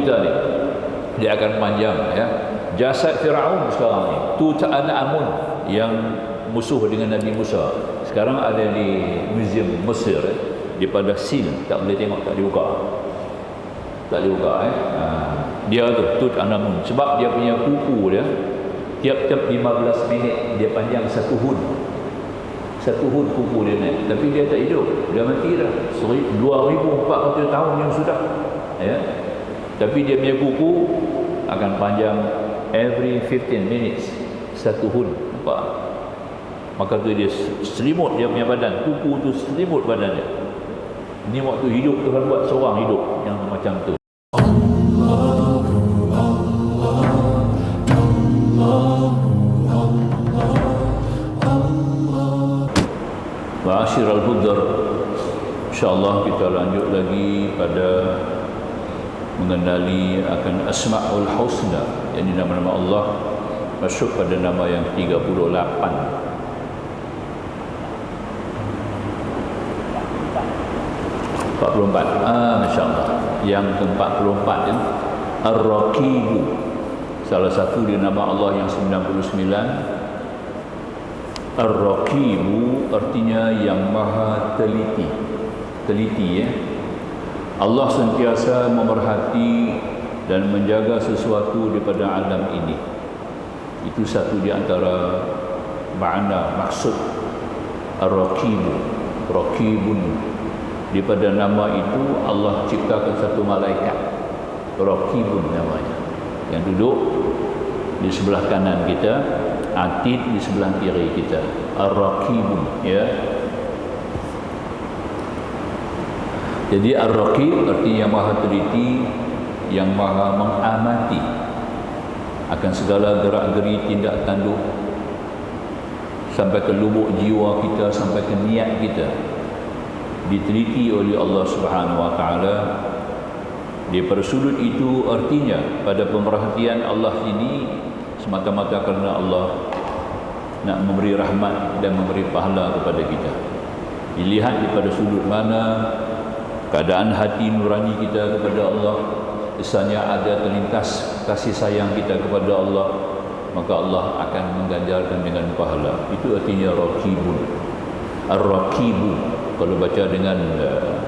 kita ni dia akan panjang ya. Jasad Firaun sekarang ni, Tutankhamun yang musuh dengan Nabi Musa, sekarang ada di Museum Mesir di pada seal, tak boleh tengok, tak dibuka. Dia tu Tutankhamun, sebab dia punya kuku dia tiap-tiap 15 minit dia panjang satu hud kuku dia naik, tapi dia tak hidup, dia mati dah 2400 tahun yang sudah ya. Tapi dia punya kuku akan panjang every 15 minutes satu hud, nampak? Maka tu dia selimut dia punya badan, kuku tu selimut badan dia. Ini waktu hidup Tuhan buat seorang hidup yang macam tu. Ma'asyiral hudar, insyaAllah kita lanjut lagi pada mengenali akan Asma'ul Husna, yang nama-nama Allah masuk pada nama yang 38. Masya Allah. Yang ke-44 ya, Ar-Raqibu, salah satu di nama Allah yang 99. Ar-Raqibu artinya yang maha teliti ya. Allah sentiasa memerhati dan menjaga sesuatu daripada alam ini. Itu satu di antara makna maksud Ar-Raqibu. Raqibun, daripada nama itu Allah ciptakan satu malaikat, Raqibun namanya, yang duduk di sebelah kanan kita, Atid di sebelah kiri kita. Ar-Raqibun ya. Jadi Ar-Raqib artinya yang maha teliti, yang maha mengamati akan segala gerak-geri tindak tanduk sampai ke lubuk jiwa kita, sampai ke niat kita, diteliti oleh Allah Subhanahu wa taala. Di persudut itu artinya pada pemerhatian Allah ini semata-mata kerana Allah nak memberi rahmat dan memberi pahala kepada kita. Dilihat daripada sudut mana keadaan hati nurani kita kepada Allah, kesannya ada terlintas kasih sayang kita kepada Allah, maka Allah akan mengganjarkan dengan pahala. Itu artinya Raqibun. Ar-Raqibu, kalau baca dengan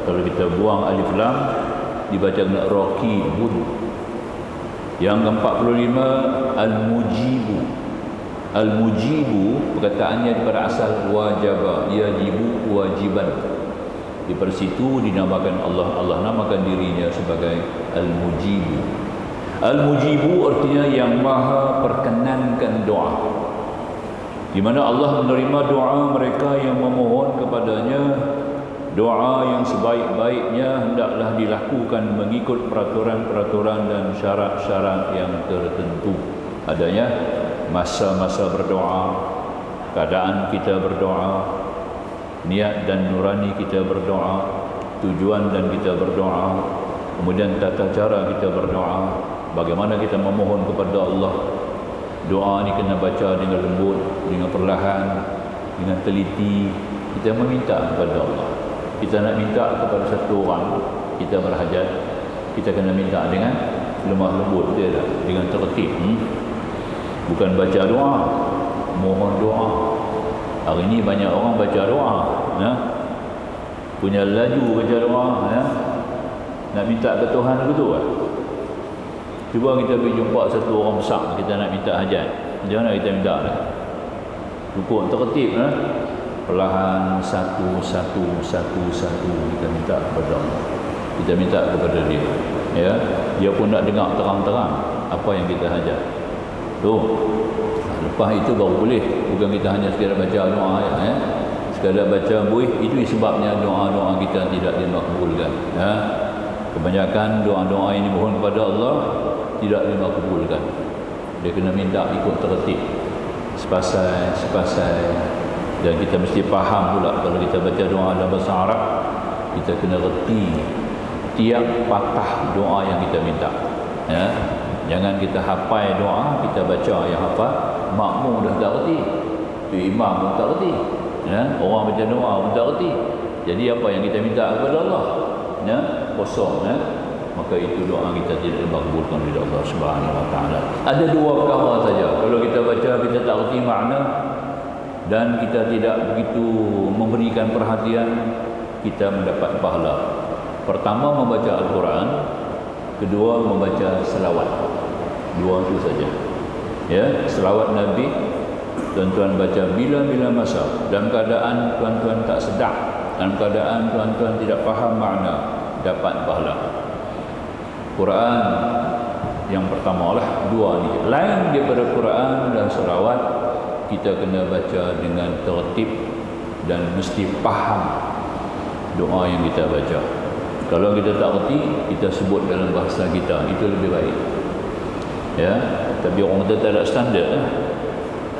kalau kita buang alif lam, dibaca dengan Raqibun. Yang ke-45 Al-Mujibu. Al-Mujibu perkataannya daripada asal wajaba, yajibu wajiban. Di situ dinamakan Allah namakan dirinya sebagai Al-Mujibu. Al-Mujibu artinya yang maha perkenankan doa, di mana Allah menerima doa mereka yang memohon kepadanya. Doa yang sebaik-baiknya hendaklah dilakukan mengikut peraturan-peraturan dan syarat-syarat yang tertentu. Adanya masa-masa berdoa, keadaan kita berdoa, niat dan nurani kita berdoa, tujuan dan kita berdoa, kemudian tata cara kita berdoa, bagaimana kita memohon kepada Allah. Doa ni kena baca dengan lembut, dengan perlahan, dengan teliti. Kita meminta kepada Allah. Kita nak minta kepada satu orang, kita berhajat, kita kena minta dengan lemah lembut dia dah, dengan tertib. Bukan baca doa, mohon doa. Hari ini banyak orang baca doa, ya? Punya laju baca doa, ya? Nak minta ke Tuhan betul kan? Cuba kita pergi jumpa satu orang besar, kita nak minta hajat, macam mana kita minta dah? Rukuk tertib, ya? Perlahan satu kita minta kepada Allah. Kita minta kepada dia, ya. Dia pun nak dengar terang-terang apa yang kita hajat. Tu. Lepas itu baru boleh. Bukan kita hanya sekadar baca doa, ya. Sekadar baca boleh, itu sebabnya doa-doa kita tidak dimakbulkan, ya. Kebanyakan doa-doa ini mohon kepada Allah tidak dimakbulkan. Dia kena minta ikut tertib, sepasai. Dan kita mesti faham pula kalau kita baca doa dalam bahasa Arab, kita kena reti tiap patah doa yang kita minta, ya. Jangan kita hafal doa, kita baca yang hafal, makmum dah tak reti, tu imam pun tak reti, ya. Orang baca doa pun tak reti. Jadi apa yang kita minta kepada Allah, ya, kosong, ya. maka itu doa kita tidak dibakbulkan oleh Allah Subhanahu wa taala. Ada dua perkara saja. Kalau kita baca kita tak reti makna dan kita tidak begitu memberikan perhatian, kita mendapat pahala. Pertama membaca Al-Quran, kedua membaca selawat. Dua itu saja. Ya, selawat Nabi tuan-tuan baca bila-bila masa, dalam keadaan tuan-tuan tak sedap, dalam keadaan tuan-tuan tidak faham makna, dapat pahala. Quran yang pertama lah, dua ni. Lain daripada Quran dan selawat, kita kena baca dengan tertib dan mesti faham doa yang kita baca. Kalau kita tak reti, kita sebut dalam bahasa kita, itu lebih baik. Ya, tapi orang kita tak ada standard lah.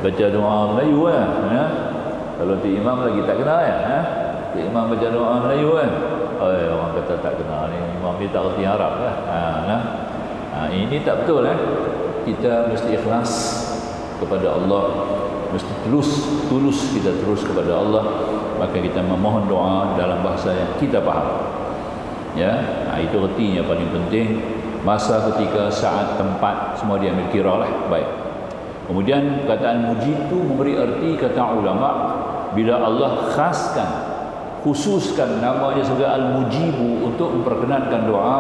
Baca doa Melayu kan, ya. Kalau tu imam lagi tak kenal ya, ha? Tu imam baca doa Melayu kan. Orang kata tak kenal ni, imam ni tak reti Arab lah. Ini tak betul kan. Kita mesti ikhlas kepada Allah, mesti tulus kita terus kepada Allah, maka kita memohon doa dalam bahasa yang kita faham. Ya, itu ertinya paling penting. Masa, ketika, saat, tempat, semua dia ambil kira lah. Baik. Kemudian perkataan mujib itu memberi erti, kata ulama, bila Allah khususkan namanya sebagai al-mujibu untuk memperkenankan doa,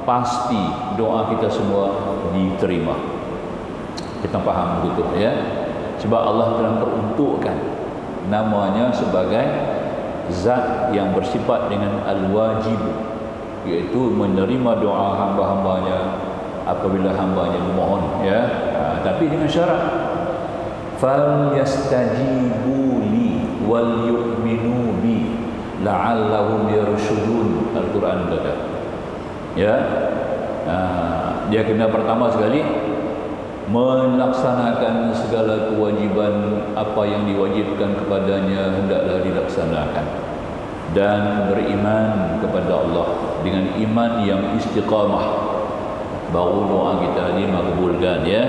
pasti doa kita semua diterima. Kita faham begitu ya. Sebab Allah telah peruntukkan namanya sebagai zat yang bersifat dengan al-wajib, iaitu menerima doa hamba-hambanya apabila hambanya memohon ya. Tapi dengan syarat fal yastajibu li wal yu'minu bi la'allahum yarshudun. Al-Quran kata ya, dia kena pertama sekali melaksanakan segala kewajiban, apa yang diwajibkan kepadanya hendaklah dilaksanakan, dan beriman kepada Allah dengan iman yang istiqamah, baru doa kita ini makbulkan ya.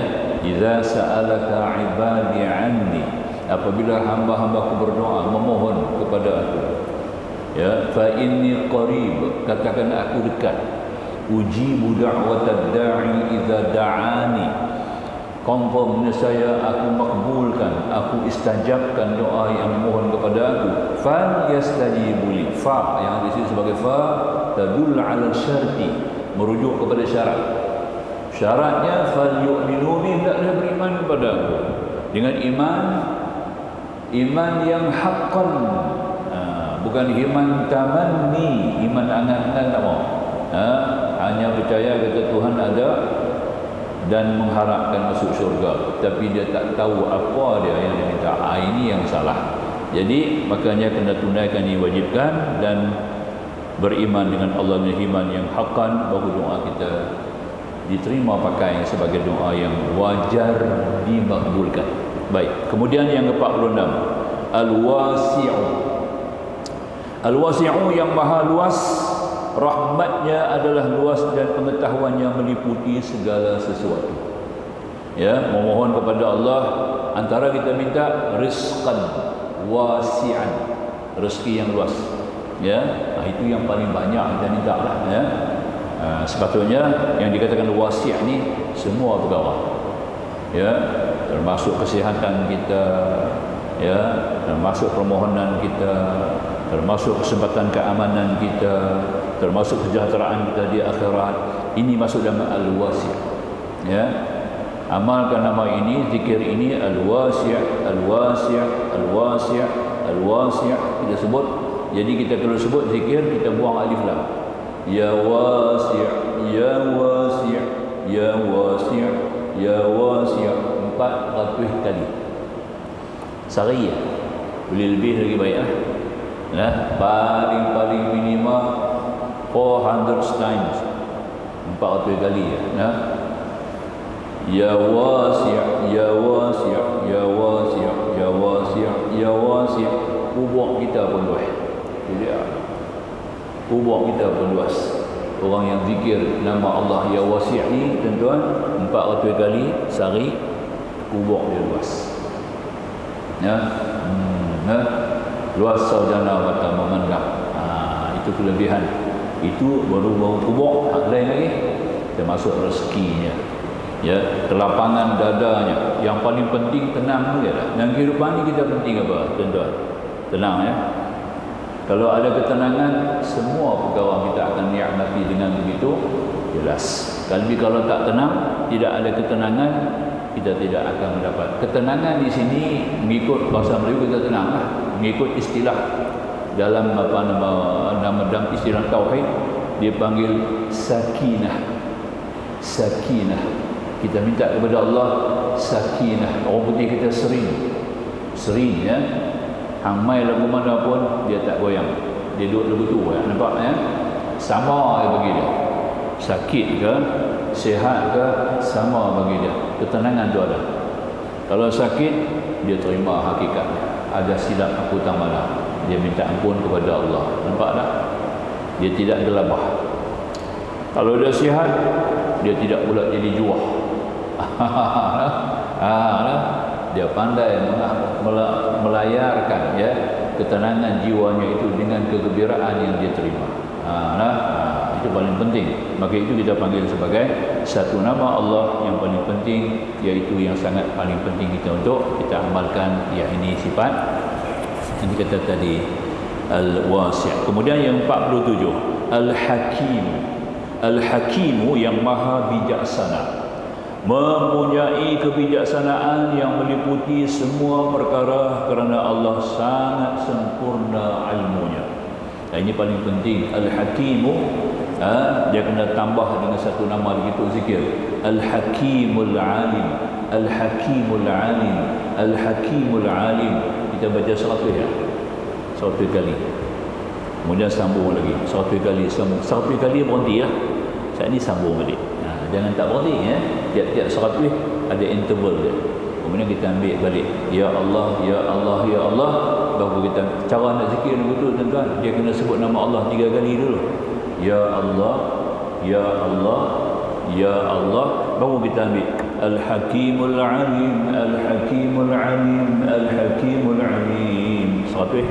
Idza sa'alaka ibadi anni, apabila hamba-hambaku berdoa memohon kepada aku ya, fa inni qarib, katakan aku dekat, ujibu da'watad da'i idza da'ani, confirm saya aku makbulkan, aku istajabkan doa yang memohon kepada aku. Fal yastajibu li, fa yang di sini sebagai fa tadul ala syarti, merujuk kepada syarat. Syaratnya fal yu'minu bi, hendaklah beriman kepada aku dengan iman yang haqqan, bukan iman tamanni, iman angan-angan tak mau. Hanya percaya kata Tuhan ada dan mengharapkan masuk syurga, tapi dia tak tahu apa dia yang dia minta. Ini yang salah. Jadi makanya kena tunaikan, diwajibkan, dan beriman dengan Allah dengan iman yang haqqan, baru doa kita diterima pakai sebagai doa yang wajar dimakbulkan. Baik. Kemudian yang ke-46, al-wasi'u. Al-wasi'u yang maha luas, rahmatnya adalah luas dan pengetahuannya meliputi segala sesuatu. Ya, memohon kepada Allah, antara kita minta rizqan wasi'an, rezeki yang luas. Ya, itu yang paling banyak kita minta lah ya. Sepatutnya yang dikatakan wasi' ni semua perkara. Ya, termasuk kesihatan kita, ya, termasuk permohonan kita, termasuk kesempatan keamanan kita, termasuk kesejahteraan kita di akhirat. Ini masuk dalam al-wasi'. Ya, amalkan nama ini, zikir ini, al-wasi', al-wasi', al-wasi', al-wasi', kita sebut. Jadi kita kalau sebut zikir, kita buang alif lam. Ya wasi', ya wasi', ya wasi', ya wasi', 400 kali sehari ya. Boleh lebih lagi baik lah. Nah, paling minima 400 times, 400 kali ya. Nah, ya wasi', ya wasi', ya wasi', ya wasi', ya wasi'. Kubur kita pun luas. Jadi kubur kita pun luas. Orang yang zikir nama Allah ya wasi' ni, tuan-tuan, 400 kali sehari, kubur dia luas. Ya. Luas sarjana mata memandang. Itu kelebihan Itu baru bau kubur, lain lagi termasuk rezekinya, ya, kelapangan dadanya. Yang paling penting tenang juga lah. Dan kehidupan ini kita penting apa, tuan-tuan? Tenang, ya. Kalau ada ketenangan, semua perkara kita akan nikmati dengan begitu jelas. Kalau tak tenang, tidak ada ketenangan, kita tidak akan mendapat ketenangan. Di sini mengikut bahasa Melayu kita tenang lah, mengikut istilah dalam dalam istilah tauhid dia panggil sakinah. Sakinah, kita minta kepada Allah sakinah. Orang putih kita sering, ya, hamai lagu mana pun dia tak goyang, dia duduk lagu tu, ya, nampak, ya, sama bagi dia. Sakit ke sihat ke sama bagi dia, ketenangan tu ada. Kalau sakit dia terima hakikatnya, ada silap aku tak malam, dia minta ampun kepada Allah, nampak tak? Dia tidak gelabah. Kalau dia sihat, dia tidak pula jadi juah. Dia pandai melayarkan, ya, ketenangan jiwanya itu dengan kegembiraan yang dia terima. Itu paling penting. Maka itu kita panggil sebagai satu nama Allah yang paling penting, iaitu yang sangat paling penting kita untuk kita amalkan. Ya, ini sifat yang kita tadi Al-Wasi'. Kemudian yang 47 Al-Hakim. Al-Hakimu yang maha bijaksana, mempunyai kebijaksanaan yang meliputi semua perkara kerana Allah sangat sempurna ilmunya. Ini paling penting. Al-Hakimu, dia kena tambah dengan satu nama begitu zikir. Al-Hakimul Alim. Al-Hakimul Alim. Al-Hakimul Alim. Kita baca 100 ya. 100 kali. Kemudian sambung lagi. 100 kali sambung. 100 kali berhenti ya. Saat ini sambung balik. Jangan tak berhenti, ya. Tiap-tiap 100 ada interval dia. Kemudian kita ambil balik. Ya Allah, Ya Allah, Ya Allah. Baru kita cara nak zikir betul, tuan-tuan. Dia kena sebut nama Allah 3 kali dulu. Ya Allah, Ya Allah, Ya Allah. Baru kita ambil Al-Hakimul Alim, Al-Hakimul Alim, Al-Hakimul Alim. 100.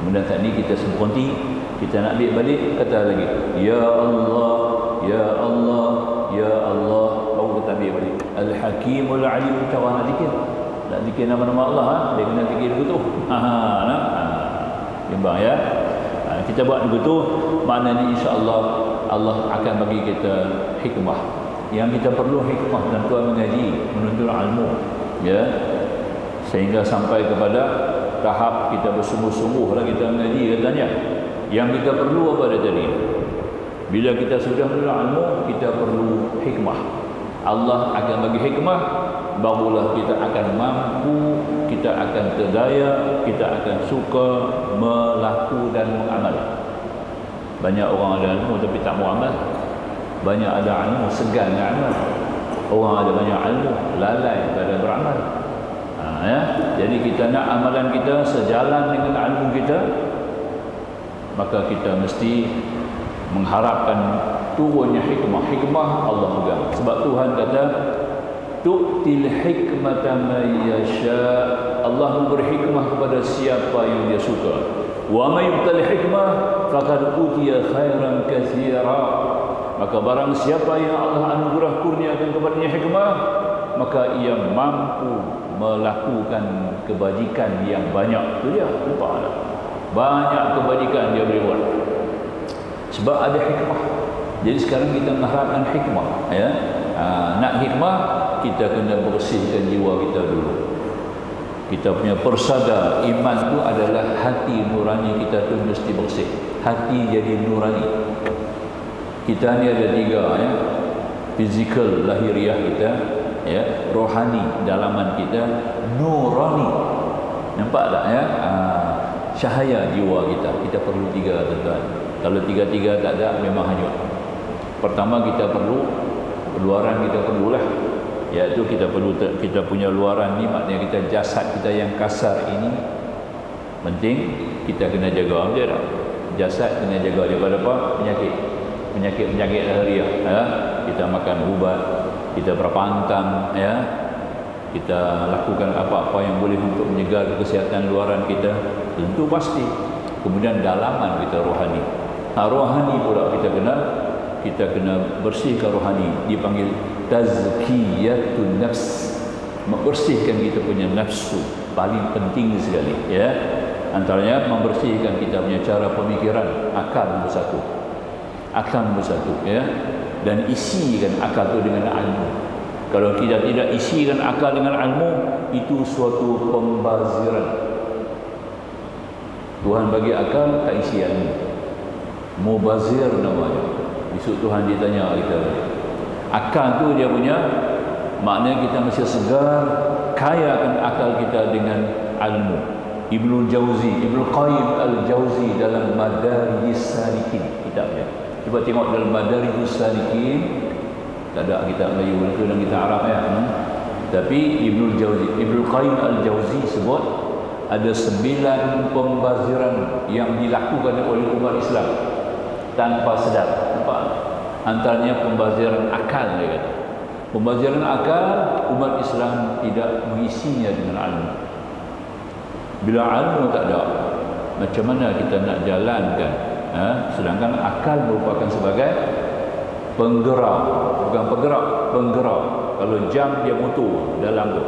Kemudian saat ini kita berhenti. Kita nak ambil balik, kata lagi Ya Allah, Ya Allah, Ya Allah. Baru kita ambil balik Al-Hakimul Alim. Cara nak zikir, nak zikir nama-nama Allah, dia kena zikir begitu. Jembang, ya. Kita buat begitu, maknanya insya-Allah Allah akan bagi kita hikmah. Yang kita perlu hikmah dan tuan mengaji, menuntut ilmu, ya, sehingga sampai kepada tahap kita bersungguh-sungguh lah kita mengaji katanya. Yang kita perlu apa dia tadi? Bila kita sudah menuntut ilmu, kita perlu hikmah. Allah akan bagi hikmah, barulah kita akan mampu, kita akan terdaya, kita akan suka melaku dan mengamal. Banyak orang ada ilmu tapi tak mau amal. Banyak ada ilmu segan dengan amal. Orang ada banyak ilmu lalai pada beramal. Ya? Jadi kita nak amalan kita sejalan dengan ilmu kita, maka kita mesti mengharapkan turunnya hikmah. Hikmah Allah pegang. Sebab Tuhan kata tu'til hikmata man yasha. Allah memberi hikmah kepada siapa yang dia suka. Wa may yu'tal hikmah faqad utiya khairan katsira. Maka barang siapa yang Allah anugerah kurniakan kepadanya hikmah, maka ia mampu melakukan kebajikan yang banyak. Itu dia, nampak tak? Banyak kebajikan dia boleh buat sebab ada hikmah. Jadi sekarang kita mengharapkan hikmah, ya. Nak hikmah, kita kena bersihkan jiwa kita dulu. Kita punya persada iman tu adalah hati nurani kita tu mesti bersih. Hati jadi nurani. Kita ni ada 3, ya. Fizikal lahiriah kita, ya, rohani dalaman kita, nurani. Nampak tak, ya? Cahaya jiwa kita. Kita perlu 3, tuan-tuan. Kalau 3 tak ada, memang hanyut. Pertama kita perlu luaran, kita perlulah, iaitu kita perlu kita punya luaran ni, maknanya kita jasad kita yang kasar ini penting kita kena jaga. Betul tak? Jasad kena jaga daripada apa? Penyakit lahiriah, ya. Kita makan ubat, kita berpantang, ya. Kita lakukan apa-apa yang boleh untuk menjaga kesihatan luaran kita, tentu pasti. Kemudian dalaman kita rohani. Rohani pula kita kena bersihkan rohani, dipanggil tazkiyatun nafs, membersihkan kita punya nafsu, paling penting sekali ya. Antaranya membersihkan kita punya cara pemikiran, akal nombor satu ya, dan isikan akal itu dengan ilmu. Kalau kita tidak isikan akal dengan ilmu, itu suatu pembaziran. Tuhan bagi akal, tak isi ilmu, mubazir namanya. Besok Tuhan ditanya kita, akal tu dia punya, maknanya kita mesti segar, kayakan akal kita dengan ilmu. Ibnu Qayyim al-Jauzi dalam Madarijus Salikin kitabnya. Cuba tengok dalam Madarijus Salikin, tak ada kitab Melayu itu dan kitab Arab ya. Tapi Ibnu Qayyim al-Jauzi sebut ada 9 pembaziran yang dilakukan oleh umat Islam tanpa sedar. Nampak? Antaranya pembaziran akal, dia kata. Pembaziran akal, umat Islam tidak mengisinya dengan ilmu. Bila ilmu tak ada, macam mana kita nak jalankan? Sedangkan akal merupakan sebagai penggerak, bukan penggerak. Kalau jam dia motor dalam tu,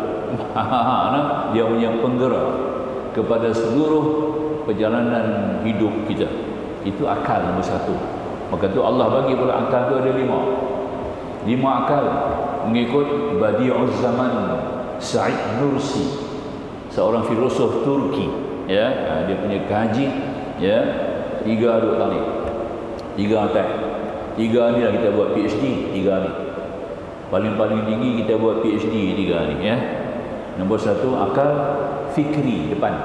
dia punya penggerak kepada seluruh perjalanan hidup kita. Itu akal nombor satu. Maka tu Allah bagi pula akal tu ada 5 akal mengikut Badi'uz Zaman Said Nursi, seorang filosof Turki ya. Dia punya kaji ya, 3 duk tadi, 3 atas 3 ni lah kita buat PhD, 3 ni paling tinggi kita buat PhD 3 ni ya. Nombor 1 akal fikri depan,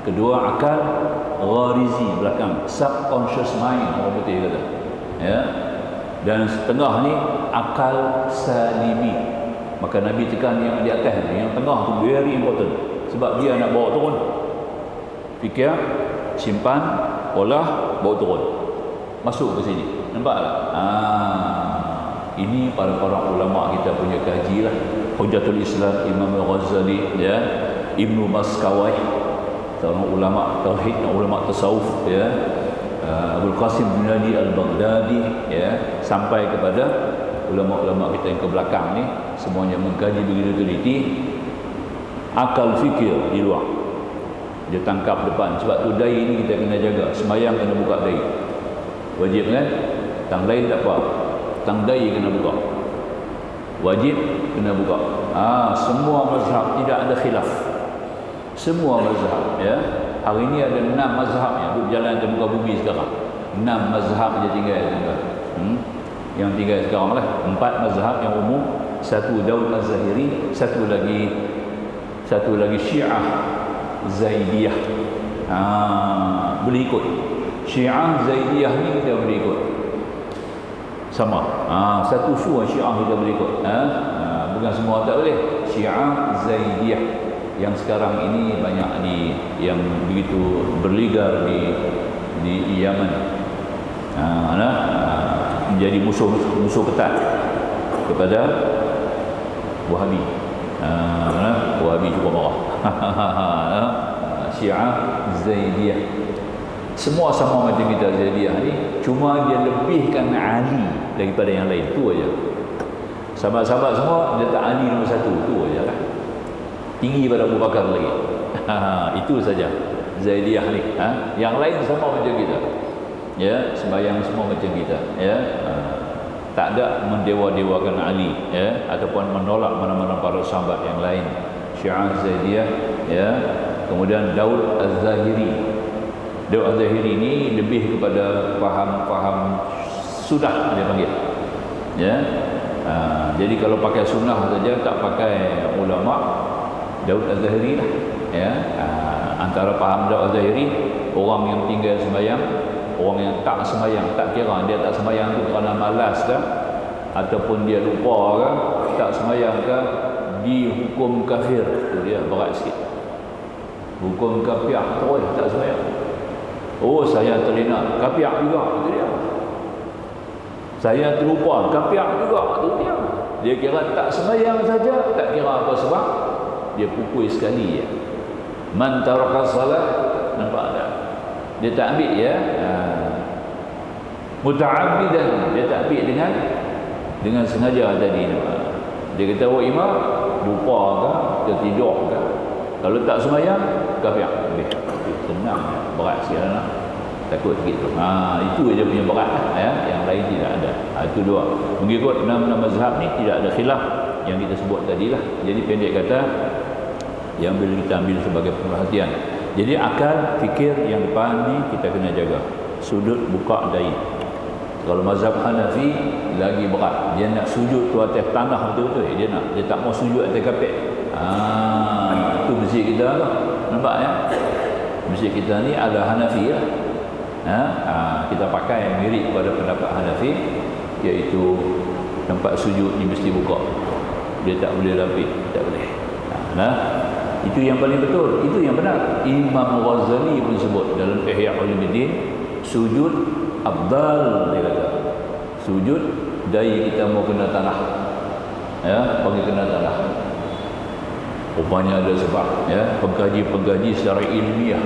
kedua akal gharizi belakang, subconscious mind orang putih kata ya, dan setengah ni akal salimi. Maka Nabi tekan yang di atas ni, yang tengah tu very important, sebab dia nak bawa turun, fikir, simpan, olah, bawa turun, masuk ke sini. Nampak tak? Ini para ulama kita punya kaji lah. Hujjatul Islam Imam Al-Ghazali ya, Ibnu Maskawai, seorang ulama tauhid, ulama tasawuf ya, Abdul Qasim bin Ali Al-Baghdadi ya, sampai kepada ulama-ulama kita yang ke belakang ni, semuanya mengkaji begitu teliti. Akal fikir di luar, dia tangkap depan. Sebab tu dai ni kita kena jaga. Sembahyang kena buka dai, wajib kan? Tang lain tak apa, tang dai kena buka, wajib kena buka. Semua mazhab tidak ada khilaf, semua mazhab ya. Hari ini ada 6 mazhab yang berjalan di muka bumi sekarang. 6 mazhab je tinggal yang tinggal sekarang lah. 4 mazhab yang umum, 1 Daud Az-Zahiri, satu lagi Syiah Zaidiyah. Boleh ikut Syiah Zaidiyah ni, kita boleh ikut sama. Satu suara Syiah kita boleh ikut. Bukan semua tak boleh. Syiah Zaidiyah yang sekarang ini banyak yang begitu berligar di Yaman, menjadi musuh ketat kepada Wahabi. Wahabi juga marah. Syiah Zaidiyah semua sama macam kita. Zaidiyah ni cuma dia lebihkan Ali daripada yang lain, tu aja. Sahabat-sahabat semua dia tak Ali nombor 1, tu aja lah, tinggi pada Abu Bakar lagi. Itu saja Zaidiyah ni. Yang lain sama macam kita ya, sembahyang semua macam kita ya. Tak ada mendewa-dewakan Ali ya, ataupun menolak mana-mana para sahabat yang lain. Syiah Zaidiyah ya. Kemudian Daud Az-Zahiri. Daud Az-Zahiri ni lebih kepada faham sunnah dia panggil ya. Jadi kalau pakai sunnah saja, tak pakai ulama, Daud Az-Zahiri lah ya. Antara faham Daud Az-Zahiri, orang yang tinggal sembahyang, orang yang tak sembahyang, tak kira dia tak sembahyang tu kerana malas ke, ataupun dia lupa ke, tak sembahyang ke, dihukum kafir. Tu dia berat sikit, hukum kafir terus tak sembahyang. Saya terlena, kafir juga, tu dia. Saya terlupa, kafir juga, tu dia. Dia kira tak sembahyang saja, tak kira apa sebab, dia pukul sekali ya. Man taraka salat, nampak tak? Dia tak ambil ya. Muta'abbidan, dia takbir dengan sengaja tadi. Dia kata, "Oh imam, lupa ke, tertidur ke? Kalau tak sembahyang, kafir." Senang, berat sikit lah. Takut gitu. Itu dia punya berat, ya. Yang lain tidak ada. Itu dua. Mengikut 6 mazhab ni tidak ada khilaf yang kita sebut tadilah. Jadi pendek kata, yang boleh kita ambil sebagai perhatian. Jadi akal, fikir yang depan ni kita kena jaga. Sudut buka dahi. Kalau mazhab Hanafi lagi berat. Dia nak sujud tu atas tanah betul-betul. Dia tak mau sujud atas kapet. Itu masjid kita lah. Nampak ya? Masjid kita ni ada Hanafi lah. Kita pakai yang mirip pada pendapat Hanafi, iaitu tempat sujud ni mesti buka. Dia tak boleh lapik, tak boleh. Itu yang paling betul, itu yang benar. Imam Ghazali pun sebut dalam Ihya Ulumuddin, sujud afdal, dia kata. Sujud dahi kita mau kena tanah. Ya, bagi kena tanah. Rupanya ada sebab, ya, pengkaji secara ilmiah.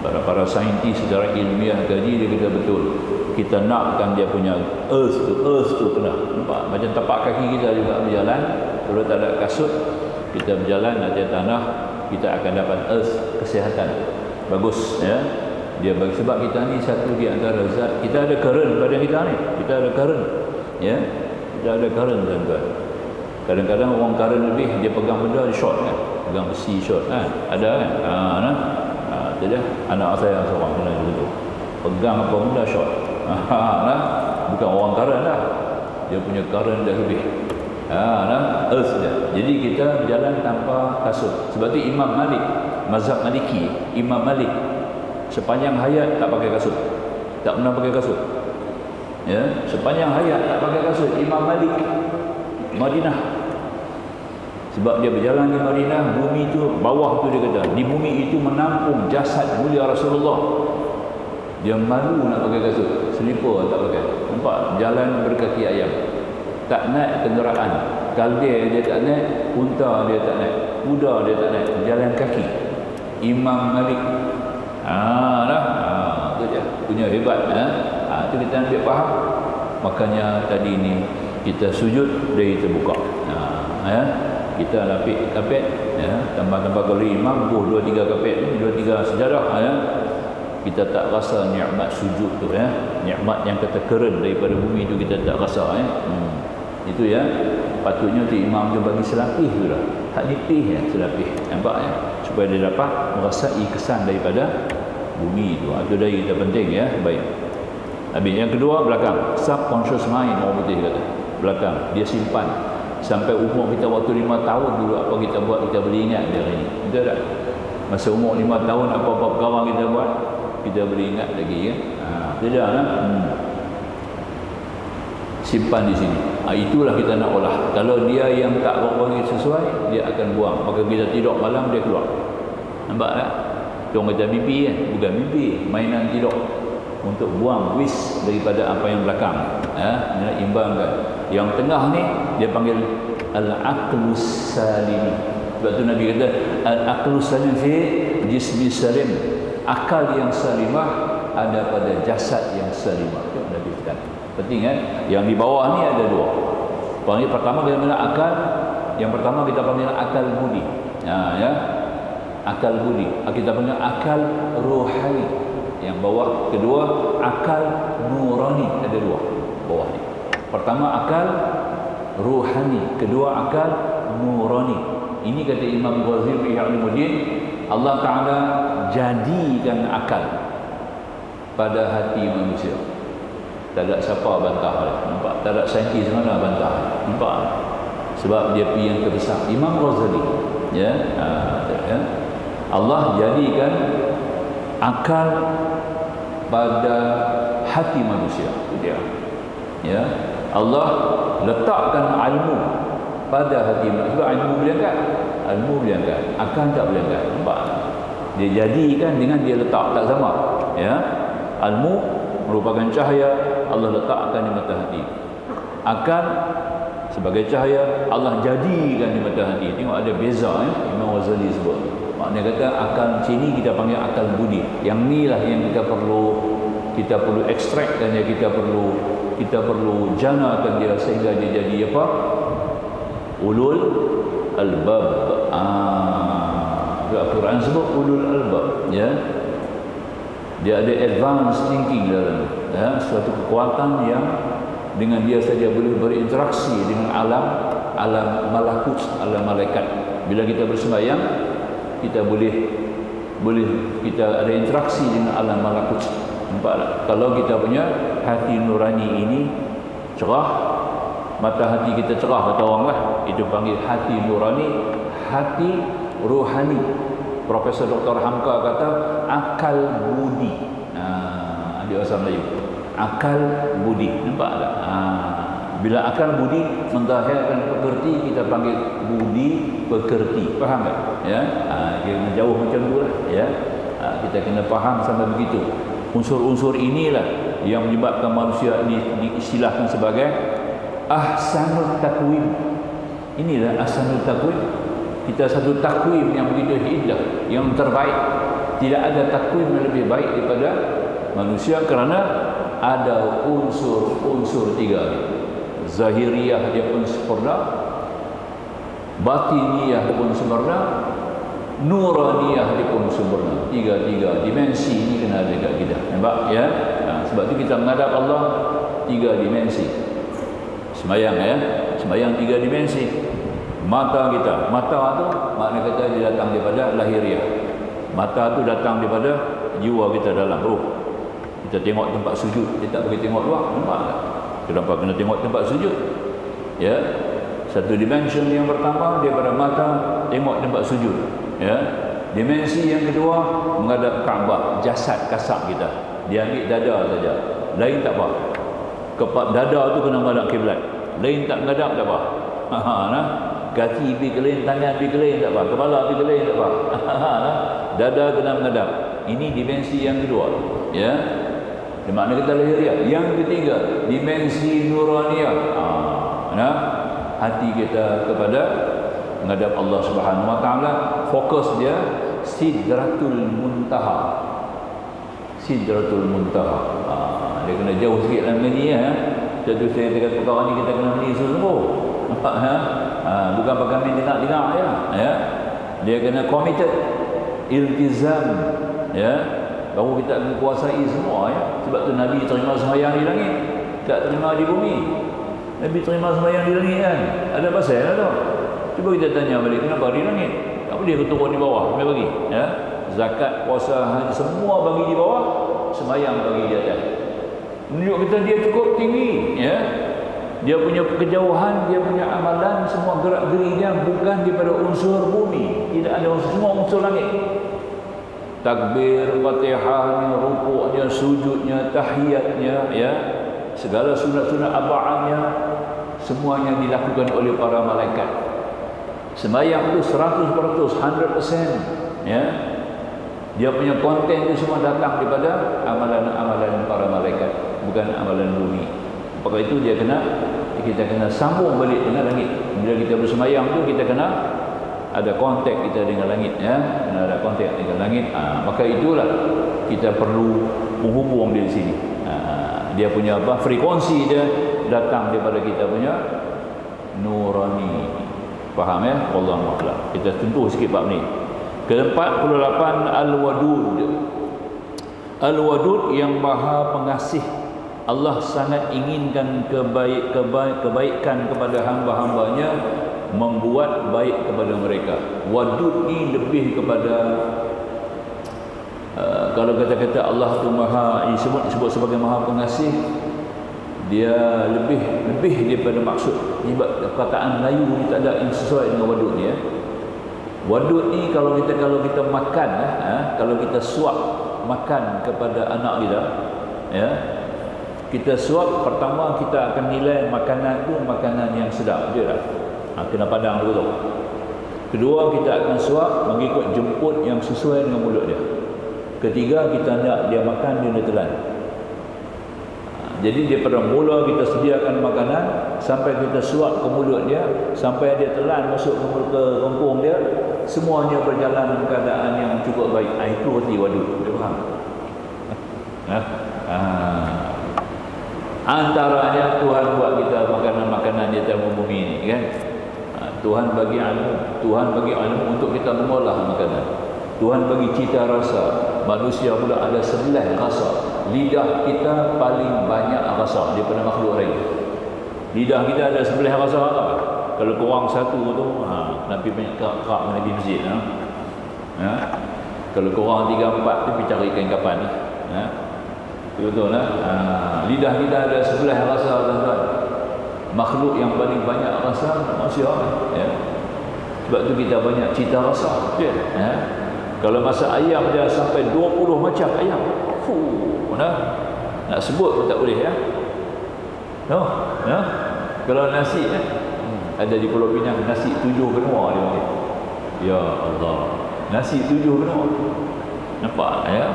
Para saintis secara ilmiah kaji, dia kata betul. Kita nakkan dia punya earth tu kena. Nampak? Macam tapak kaki kita juga berjalan. Kalau tak ada kasut, kita berjalan atas tanah, kita akan dapat earth, kesihatan. Bagus, ya. Dia bagi sebab kita ni satu di antara zat, kita ada current pada kita ni. Kita ada current, ya. Kita ada current, tuan-tuan. Kadang-kadang orang current lebih, dia pegang benda, dia short kan. Pegang besi short kan. Ada kan? Itu dia. Anak saya seorang kena begitu. Pegang apa benda short. Bukan orang current lah. Dia punya current dah lebih. Earth dia. Jadi kita berjalan tanpa kasut. Sebab itu Imam Malik, mazhab Maliki, Imam Malik sepanjang hayat tak pakai kasut. Tak pernah pakai kasut. Ya, sepanjang hayat tak pakai kasut. Imam Malik, Madinah. Sebab dia berjalan di Madinah, bumi itu, bawah tu dia kata, di bumi itu menampung jasad mulia Rasulullah. Dia malu nak pakai kasut, selipar tak pakai. Nampak? Jalan berkaki ayam. Tak naik kenderaan. Kaldir dia tak naik, unta dia tak naik, kuda dia tak naik, jalan kaki. Imam Malik. Itu dia. Punya hebat. Itu kita ambil faham. Makanya tadi ni kita sujud, dari terbuka. Kita lapik kapet, ya, tambah-tambah kalau imam 2-3 kapet, 2-3 sejadah, ya. Kita tak rasa nikmat sujud tu, ya. Nikmat yang kata keren daripada bumi tu kita tak rasa, ya. Itu ya. Patutnya tu imam tu bagi selapih tu lah. Tak nipih, ya, selapih. Nampak, ya. Supaya dia dapat merasai kesan daripada bumi tu. Itu dari kita penting, ya. Baik. Habis yang kedua, belakang. Subconscious mind, orang putih kata. Belakang. Dia simpan. Sampai umur kita waktu 5 tahun dulu apa kita buat, kita boleh ingat dia hari ni. Betul tak? Masa umur 5 tahun apa-apa perkara kita buat, kita boleh ingat lagi, kan? Tidak lah. Simpan di sini. Itulah kita nak olah. Kalau dia yang tak berapa sesuai, dia akan buang. Maka kita tidur malam, dia keluar. Nampak tak? Orang kata mimpi, kan? Bukan mimpi, mainan tidur. Untuk buang wis daripada apa yang belakang. Dia imbangkan. Yang tengah ni dia panggil al-aqlus salim. Sebab tu Nabi kata al-aqlus salim fi jismi salim. Akal yang salimah ada pada jasad yang salimah. Itu Nabi kata. Penting, kan? Yang di bawah ni ada dua. Pertama kita panggil akal. Yang pertama kita panggil akal budi. Ya. Akal budi. Kita panggil akal ruhani. Yang bawah kedua akal nurani, ada dua bawah ni. Pertama akal ruhani, kedua akal nurani. Ini kata Imam Ghazali Ihya Ulumuddin, Allah Taala jadikan akal pada hati manusia. Tak ada siapa bantah, nampak? Tak ada saintis mana bantah, nampak? Sebab dia pergi yang terbesar, Imam Ghazali, ya. Allah jadikan akal pada hati manusia. Itu dia. Ya. Allah letakkan ilmu pada hati manusia. Sebab ilmu boleh angkat. Ilmu boleh angkat. Akal tak boleh angkat. Nampak? Dia jadikan dengan dia letak, tak sama. Ya. Ilmu merupakan cahaya, Allah letakkan di mata hati. Akal sebagai cahaya, Allah jadikan di mata hati. Tengok ada beza, ya. Imam Ghazali sebut. Maknanya kata akal sini kita panggil akal budi. Yang ni lah yang kita perlu ekstrakkan dia, kita perlu janakan dia sehingga dia jadi apa? Ulul albab. Al-Quran sebut ulul albab, ya. Dia ada advanced thinking dalam, ya, suatu kekuatan yang dengan dia saja boleh berinteraksi dengan alam malakut, alam malaikat. Bila kita bersembahyang, kita boleh kita ada interaksi dengan alam malakut. Nampak tak? Kalau kita punya hati nurani ini cerah, mata hati kita cerah, kata orang lah, itu panggil hati nurani, hati rohani. Profesor Dr. Hamka kata akal budi. Dia bahasa Melayu, akal budi. Nampak tak? Bila akal budi mendahirkan pekerti, kita panggil budi pekerti. Faham tak? Ya, dia menjauh macam tu lah, ya. Kita kena faham sampai begitu. Unsur-unsur inilah yang menyebabkan manusia diistilahkan sebagai ahsanul takwim. Inilah ahsanul takwim. Kita satu takwim yang begitu indah, yang terbaik. Tidak ada takwim yang lebih baik daripada manusia, kerana ada unsur tiga. Zahiriyah dia pun sempurna, batiniyah dia pun sempurna, nuraniyah dia pun sempurna. Tiga dimensi ini kena ada dekat kita. Nampak, ya? Sebab tu kita menghadap Allah 3 dimensi. Sembayang, ya. Sembayang 3 dimensi. Mata kita, mata tu makna kata dia datang daripada lahiriah. Mata tu datang daripada jiwa kita dalam roh. Kita tengok tempat sujud, kita tak boleh tengok luar. Nampak tak? Kenapa kena tengok tempat sujud? Ya, satu dimension yang pertama daripada mata, tengok tempat sujud. Ya, dimensi yang kedua menghadap Kaabah, jasad kasar kita. Dia ambil dada saja, lain tak apa. Kepak dada tu kena menghadap kiblat, lain tak menghadap tak apa. Nah, kaki pergi keliling, tangan pergi keliling tak apa, kepala pergi keliling tak apa. Dada kena menghadap. Ini dimensi yang kedua, ya. Di makna kita lahiriah. Yang ketiga, dimensi nuraniyah. Nah, hati kita kepada menghadap Allah Subhanahu Wa Taala, fokus dia sidratul muntaha. Sidratul muntaha. Dia kena jauh sikit dalam ni, ya. Jadi saya dekat perkara ni kita kena beli sungguh. Nampak, ha? Bukan pakai main dengar-dengar, ya. Dia kena committed, iltizam, ya. Baru kita akan kuasai semua, ya. Sebab tu Nabi terima sembahyang di langit, tak terima di bumi. Nabi terima sembahyang di langit, kan. Ada pasal lah tu. Cuba kita tanya balik, kenapa di langit? Apa dia turun di bawah? Dia bagi, ya. Zakat, puasa, haji semua bagi di bawah, sembahyang bagi di atas. Menunjuk kita dia cukup tinggi, ya. Dia punya kejauhan, dia punya amalan, semua gerak-geriknya bukan daripada unsur bumi. Tidak ada unsur, semua unsur langit. Takbir, Fatihahnya, rukuknya, sujudnya, tahiyatnya, ya. Segala sunat-sunat abaannya semuanya dilakukan oleh para malaikat. Sembahyang itu 100%, 100%, ya. Dia punya konten itu semua datang daripada amalan-amalan para malaikat, bukan amalan bumi. Maka itu kita kena sambung balik dengan langit. Bila kita bersembahyang tu kita kena ada kontak kita dengan langit, ya. Kena ada kontak dengan langit. Maka itulah kita perlu menghubung di sini. Dia punya apa? Frekuensi dia datang daripada kita punya nurani. Faham, ya? Wallahu a'lam. Kita tentu sikit bab ni. Ke-48 Al-Wadud. Al-Wadud yang Maha Pengasih. Allah sangat inginkan kebaikan kepada hamba-hambanya, membuat baik kepada mereka. Wadud ni lebih kepada kalau kata-kata Allah tu Maha disebut sebagai Maha Pengasih, dia lebih daripada maksud. Sebab perkataan Melayu ni tak ada yang sesuai dengan wadud ni, ya. Wadud ni kalau kita makan, kalau kita suap makan kepada anak kita, ya. Kita suap, pertama kita akan nilai makanan tu makanan yang sedap je lah. Kena padang dulu. Kedua, kita akan suap mengikut jemput yang sesuai dengan mulut dia. Ketiga, kita nak dia makan, dia telan. Jadi daripada mula kita sediakan makanan sampai kita suap ke mulut dia, sampai dia telan masuk ke kongkong dia, semuanya berjalan dalam keadaan yang cukup baik. Itu arti wadud. Dia faham? Antaranya Tuhan buat kita makanan-makanan di atas bumi ini kan. Tuhan bagi ilmu untuk kita mengolah makanan. Tuhan bagi cita rasa. Manusia pula ada 11 rasa. Lidah kita paling banyak rasa daripada makhluk lain. Lidah kita ada 11 rasa lah. Kalau kurang satu tu, Nabi banyak kerak Nabi masjid. Kalau kurang 3-4 tu pergi cari kain kapan. Betul lah. Lidah kita ada 11 rasa, tuan-tuan. Makhluk yang paling banyak rasa manusia. Ya. Sebab tu kita banyak cita rasa. Ya. Kalau masa ayam dia sampai 20 macam ayam. Nak sebut pun tak boleh ya. Kalau nasi ada di Pulau Pinang nasi 7 benua dia panggil. Ya Allah. Nasi 7 benua. Nampak ya?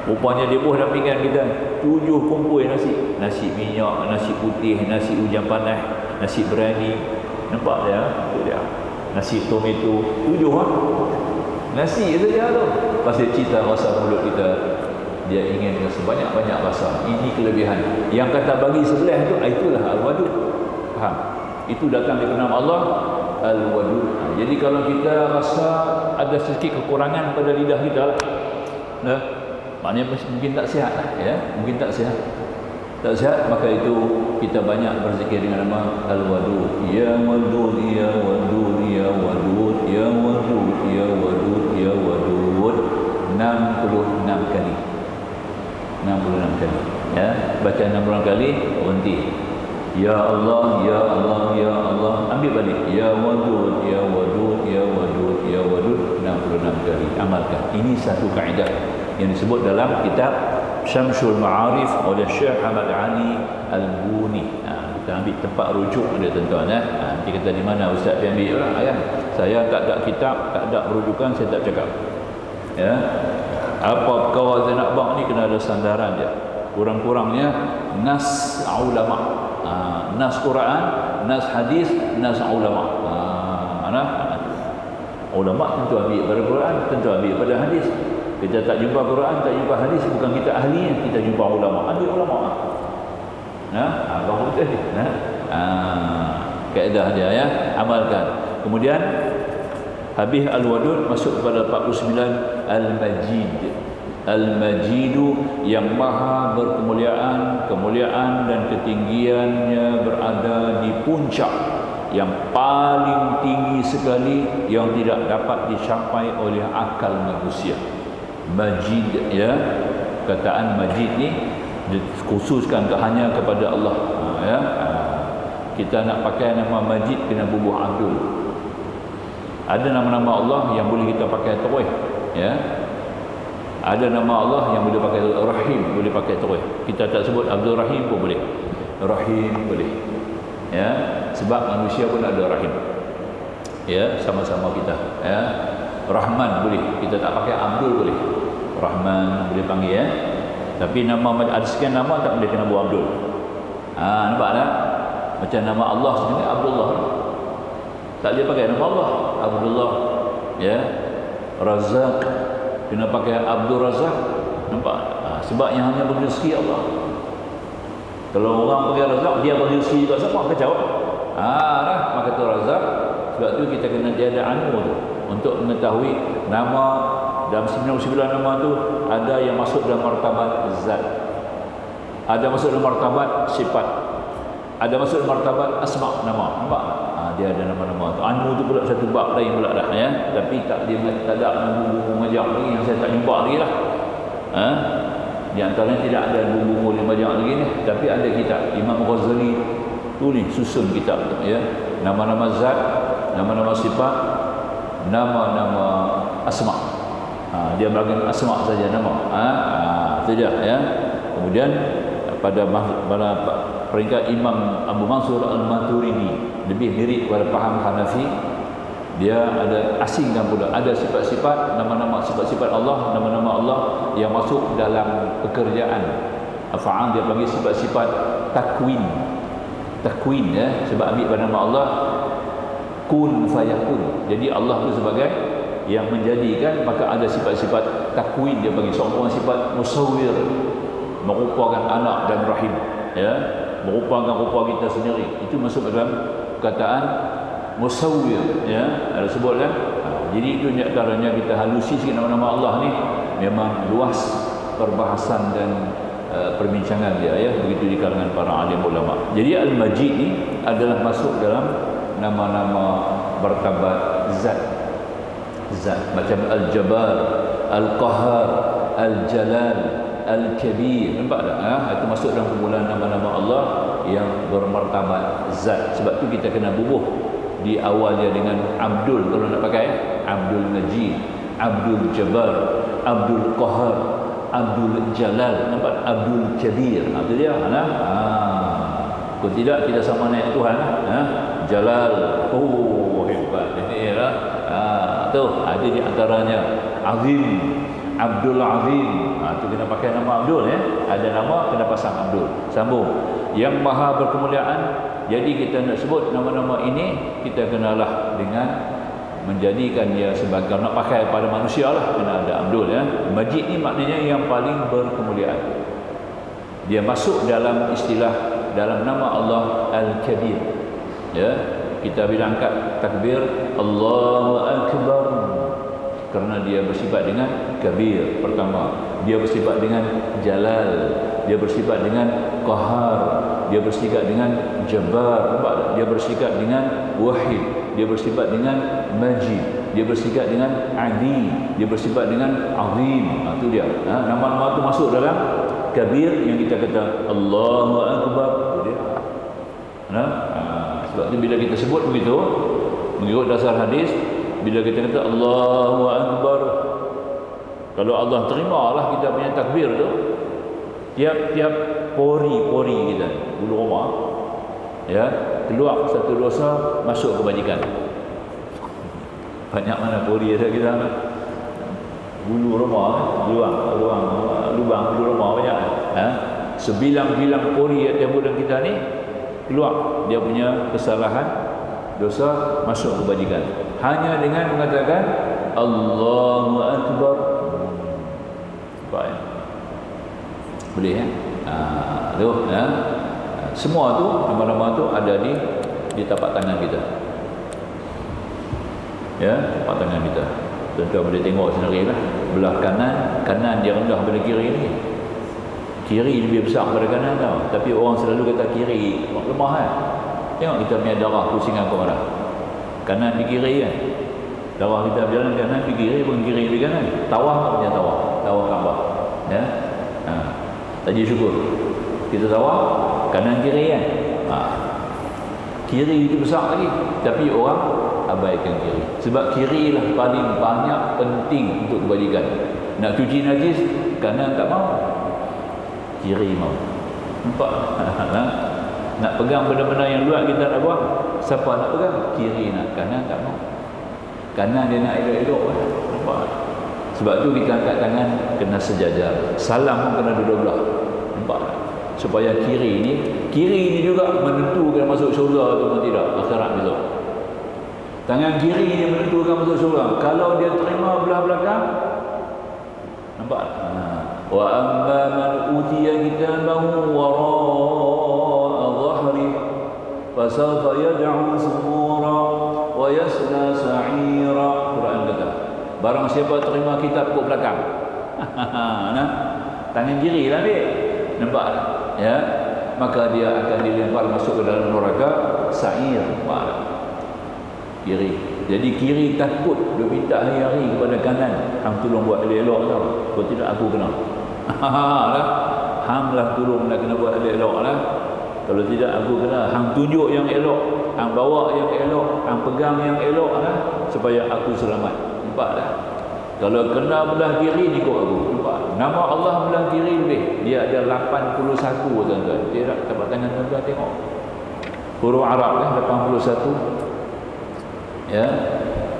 Rupanya dia buah dalam pinggan kita 7 kumpul nasi. Nasi minyak, nasi putih, nasi hujan panas, nasi berani. Nampak ya? Itu dia. Nasi tomato 7 nasi saja tu. Pasal cita rasa mulut kita, dia ingin sebanyak-banyak rasa. Ini kelebihan. Yang kata bagi 11 tu, itulah Al-Wadud. Faham? Itu datang dari nama Allah Al-Wadud. Jadi kalau kita rasa ada sedikit kekurangan pada lidah kita lah. Maknanya mungkin tak sihat ya, mungkin tak sihat. Tak sihat, maka itu kita banyak berzikir dengan nama Al-Wadud. Ya Wadud, Ya Wadud, Ya Wadud, Ya Wadud, Ya Wadud, Ya Wadud 66 kali. 66 kali. Ya, baca 66 kali, berhenti. Ya Allah, Ya Allah, Ya Allah. Ambil balik. Ya Wadud, Ya Wadud, Ya Wadud, Ya Wadud 66 kali. Amalkan. Ini satu kaedah yang disebut dalam kitab Syamsul Ma'arif oleh Syekh Ahmad Ali Al-Buni. Kita ambil tempat rujuk dia tuan-tuan. Nanti kata di mana Ustaz dia ambil lah kan. Saya tak ada kitab, tak ada rujukan, saya tak cakap. Ya. Apa perkara saya nak buat ni kena ada sandaran dia. Kurang-kurangnya nas ulama. Nas Quran, nas hadis, nas ulama. Ulama tentu ambil pada Quran, tentu ambil pada hadis. Kita tak jumpa Quran, tak jumpa hadis, bukan kita ahli, kita jumpa ulama. Ambil ulama. Bagus tadi. Kaedah dia ya, amalkan. Kemudian habis Al-Wadud masuk kepada 49 Al-Majid. Al-Majidu yang maha berkemuliaan, kemuliaan dan ketinggiannya berada di puncak yang paling tinggi sekali yang tidak dapat dicapai oleh akal manusia. Majid ya, kataan Majid ni dikhususkan hanya kepada Allah. Kita nak pakai nama Majid kena bubuh Abdul. Ada nama-nama Allah yang boleh kita pakai terus ya. Ada nama Allah yang boleh pakai Rahim, boleh pakai terus. Kita tak sebut Abdul Rahim pun boleh. Rahim boleh. Ya, sebab manusia pun ada rahim. Ya, sama-sama kita ya. Rahman boleh, kita tak pakai Abdul boleh. Rahman boleh panggil ya. Tapi nama ada sekian nama tak boleh kena buat Abdul. Nampak tak? Macam nama Allah sebenarnya Abdullah. Tak boleh pakai nama Allah Abdullah. Ya. Razak kena pakai Abdul Razak. Nampak? Sebab yang hanya bagi rezeki Allah. Kalau orang pakai Razak, dia bagi rezeki juga siapa kacau. Maka tu Razak. Sebab tu kita kena tiada anu tu untuk mengetahui nama dalam 99 nama tu ada yang masuk dalam martabat zat, ada masuk dalam martabat sifat, ada masuk dalam martabat asma nama. Nampak? Dia ada nama-nama tu. Anu tu pula satu bab lain pula dah ya. Tapi tak dia tak ada bumbu majak lagi yang saya tak jumpa lagi lah. Di antaranya tidak ada bumbu majak lagi ni, tapi ada kitab Imam Ghazali tu ni susun kitab tu ya. Nama-nama zat, nama-nama sifat, nama-nama asma. Dia bagian asma saja nama. Itu dia ya. Kemudian pada peringkat Imam Abu Mansur Al-Maturidi lebih mirip kepada paham Hanafi. Dia ada asingkan pula, ada sifat-sifat, nama-nama sifat-sifat Allah, nama-nama Allah yang masuk dalam pekerjaan af'al. Dia panggil sifat-sifat takwin ya, sebab ambil pada nama Allah kun fayakun. Jadi Allah itu sebagai yang menjadikan, maka ada sifat-sifat takwin. Dia bagi seorang sifat musawwir, merupakan anak dan rahim ya, merupakan rupa kita sendiri. Itu masuk dalam perkataan musawwir, ya, ada sebut kan. Jadi itu caranya kita halusi sikit nama-nama Allah ni. Memang luas perbahasan dan perbincangan dia, ya, begitu di kalangan para alim ulama. Jadi Al-Majid ni adalah masuk dalam nama-nama martabat zat. Macam Al-Jabbar, Al-Qahhar, Al-Jalal, Al-Kabir. Nampak tak? Itu masuk dalam kumpulan nama-nama Allah yang bermartabat zat. Sebab tu kita kena bubuh di awal dia dengan Abdul. Kalau nak pakai Abdul Majid, Abdul Jabbar, Abdul Qahhar, Abdul Jalal. Nampak? Abdul Kabir. Itu dia. Kalau tidak kita sama naik Tuhan. Jalal. Oh, hebat. Ini lah. Tu ada di antaranya Azim, Abdul Azim. Tu kena pakai nama Abdul, ya. Ada nama kena pasang Abdul. Sambung. Yang Maha berkemuliaan. Jadi kita nak sebut nama-nama ini, kita kenalah dengan menjadikan dia sebagai, nak pakai pada manusia lah, kena ada Abdul, ya. Majid ni maknanya yang paling berkemuliaan. Dia masuk dalam istilah, dalam nama Allah Al-Kabir, ya. Kita bila angkat takbir Allahu Akbar, kerana dia bersifat dengan kabir. Pertama, dia bersifat dengan jalal, dia bersifat dengan qahar, dia bersifat dengan jabbar, dia bersifat dengan wahid, dia bersifat dengan majid, dia bersifat dengan adi, dia bersifat dengan azim. Itu dia. Nama-nama itu masuk dalam kabir yang kita kata Allahu Akbar. Itu dia. Sebab itu bila kita sebut begitu, mengikut dasar hadis, bila kita kata Allahu Akbar, kalau Allah terimalah kita punya takbir tu, tiap-tiap pori-pori kita, bulu roma, ya, keluar satu dosa, masuk kebajikan. Banyak mana pori ada kita, bulu roma, lubang bulu roma banyak. Sebilang-bilang pori atas badan kita ni keluar dia punya kesalahan, dosa, masuk kebajikan. Hanya dengan mengatakan Allahu Akbar. Baik. Boleh, ya? Semua tu, nama-nama tu ada di tapak tangan kita. Ya, tapak tangan kita. Tuan-tuan boleh tengok sendiri lah. Belah kanan dia rendah pada kiri ni. Kiri lebih besar pada kanan tau. Tapi orang selalu kata kiri lemah kan. Tengok kita punya darah pusingan ke mana. Kanan di kiri kan. Darah kita berjalan kanan di kiri pun kiri di kanan. Tawaf punya tawaf Kaabah. Ya. Tadi syukur. Kita tawaf kanan kiri kan. Kiri itu besar lagi. Tapi orang abaikan kiri. Sebab kiri lah paling banyak penting untuk kebajikan. Nak cuci najis kanan tak mau. Kiri mau. Nampak? Nak pegang benda-benda yang luar kita nak buang, siapa nak pegang? Kiri nak, kanan tak mau. Kanan dia nak elok-elok kan? Nampak? Sebab tu kita angkat tangan kena sejajar. Salam pun kena dua-dua belah. Nampak? Supaya kiri ni juga menentukan masuk syurga atau tidak akhirat besok. Tangan kiri ni menentukan masuk syurga. Kalau dia terima belah belakang, nampak? Wa amma man utiya kitabahu wara'a dhahri fasawfa yad'u subura wa yasla sa'ira. Quran kata, barang siapa terima kitab ke belakang, tangan kiri lah dia, nampak, ya, maka dia akan dilempar masuk ke dalam neraka sa'ir. Kiri. Jadi kiri takut dia minta hari-hari kepada kanan, hang tolong buat elok-elok tau. Kalau tidak aku kena. Hang lah tolong nak kena buat elok-elok lah. Kalau tidak aku kena. Hang tunjuk yang elok, hang bawa yang elok, hang pegang yang elok lah, supaya aku selamat. Nampak tak? Kalau kena belah kiri ni kau aku. Nampak? Nama Allah belah kiri lebih. Dia ada 81 tuan-tuan. Dia tak tapak tangan tuan-tuan tengok. Huruf Arab kan 81. Ya,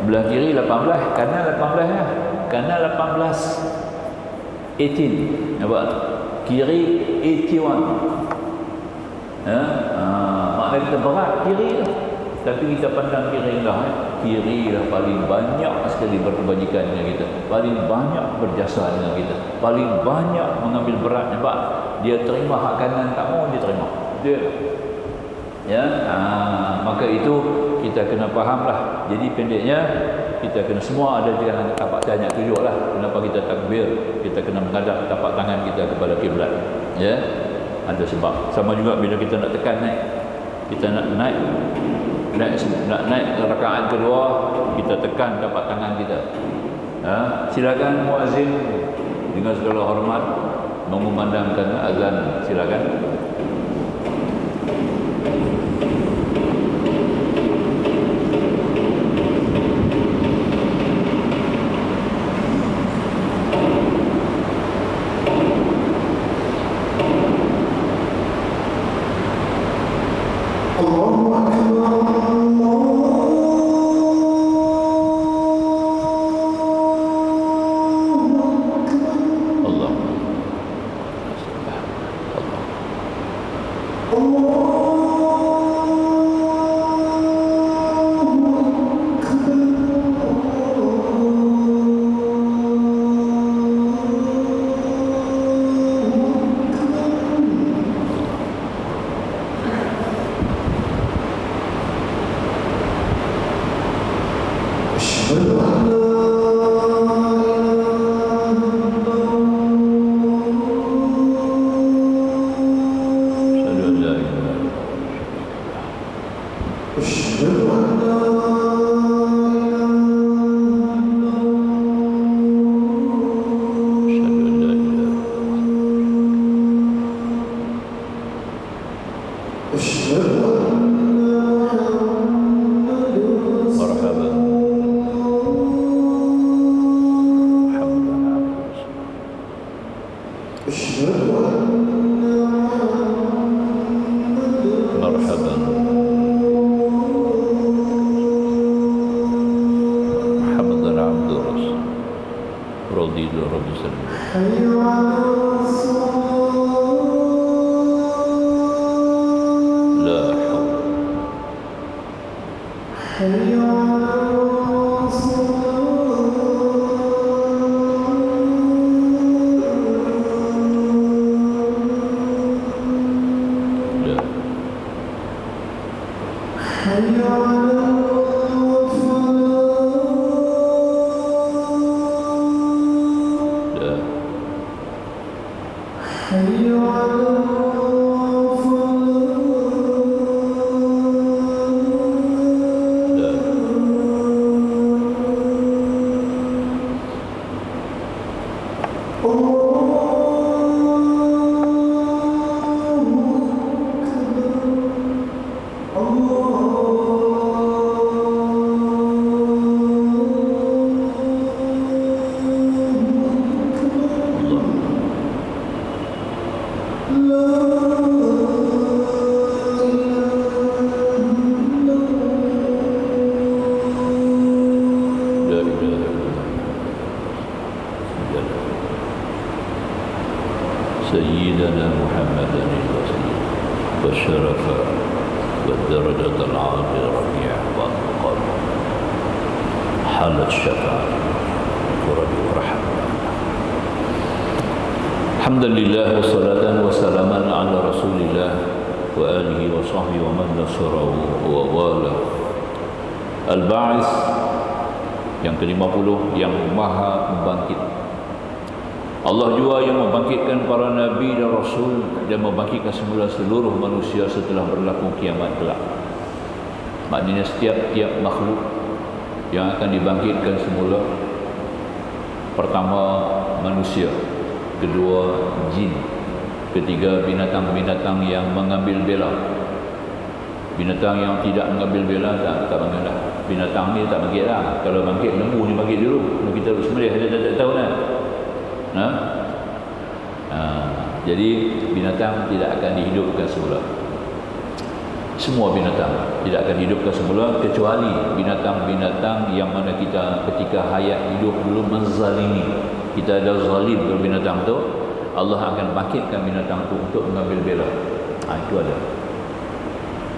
belah kiri 18, kanan 18 lah. Kanan 18. 18. Nampak? Kiri 81. Ya, maknanya kita berat kiri lah. Tapi kita pandang kiri lah. Kiri lah paling banyak sekali berkebajikan dengan kita. Paling banyak berjasa dengan kita. Paling banyak mengambil berat. Nampak? dia terima hak kanan, tak mau dia terima. Dia ya, maka itu kita kena fahamlah. Jadi pendeknya kita kena semua ada jalan tapak tanya tujuh lah. Kenapa kita takbir? Kita kena menghadap tapak tangan kita kepada kiblat. Ya, ada sebab. Sama juga bila kita nak tekan naik, kita nak naik rakaat kedua, kita tekan tapak tangan kita. Silakan muazzin dengan segala hormat mengumandangkan azan, silakan. سيدنا محمدا الوسيل والشرف والدرجة العالية الرفيع والمقام حلت شفاعة الكرب ورحمة. الحمد لله والصلاة وسلاما على رسول الله وآله وصحبه ومن نصره ووالاه. Al-Ba'is yang ke-50, yang maha membangkit. Allah juga yang membangkitkan para nabi dan rasul dan membangkitkan semula seluruh manusia setelah berlaku kiamat kelak. Maknanya setiap makhluk yang akan dibangkitkan semula, pertama manusia, kedua jin, ketiga binatang-binatang yang mengambil bela. Binatang yang tidak mengambil bela tak bangkit dah. Binatang ni tak bangkit lah. Kalau bangkit, lembu ni bangkit dulu. Kalau kita sembelih dia tak tahu kan. Jadi binatang tidak akan dihidupkan semula. Semua binatang tidak akan dihidupkan semula kecuali binatang-binatang yang mana kita ketika hayat hidup dulu menzalimi. Kita ada zalim dengan binatang tu, Allah akan bangkitkan binatang tu untuk mengambil bela. Itu ada.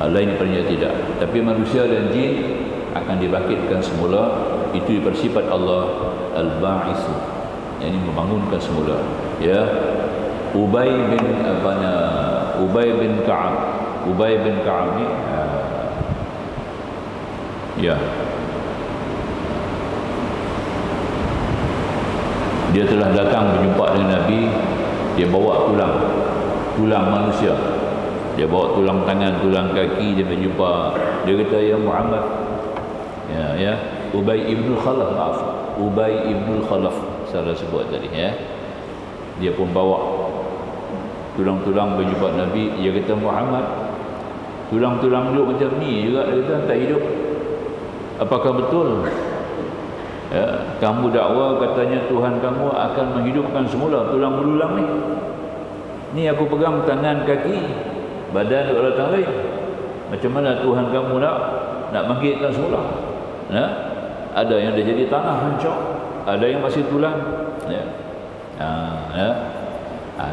Lain daripadanya tidak. Tapi manusia dan jin akan dibangkitkan semula. Itu bersifat Allah Al-Ba'isu, yang ini membangunkan semula. Ya, Ubay bin Ka'ab. Ubay bin Ka'ab ni ya, dia telah datang berjumpa dengan Nabi. Dia bawa tulang manusia, dia bawa tulang tangan, tulang kaki. Dia berjumpa, dia kata, ya Muhammad, ya Ubay ibn Khalaf, maaf, Ubay ibn Khalaf salah sebut tadi, ya. Dia pun bawa tulang-tulang berjumpa Nabi. Dia kata, Muhammad, tulang-tulang hidup macam ni juga. Dia kata, tak hidup. Apakah betul? Ya, kamu dakwa katanya Tuhan kamu akan menghidupkan semula tulang belulang ni. Ni aku pegang tangan, kaki, badan orang datang lain. Macam mana Tuhan kamu nak bangkitkan semula? Ya? Ada yang dah jadi tanah hancur, ada yang masih tulang. Ya.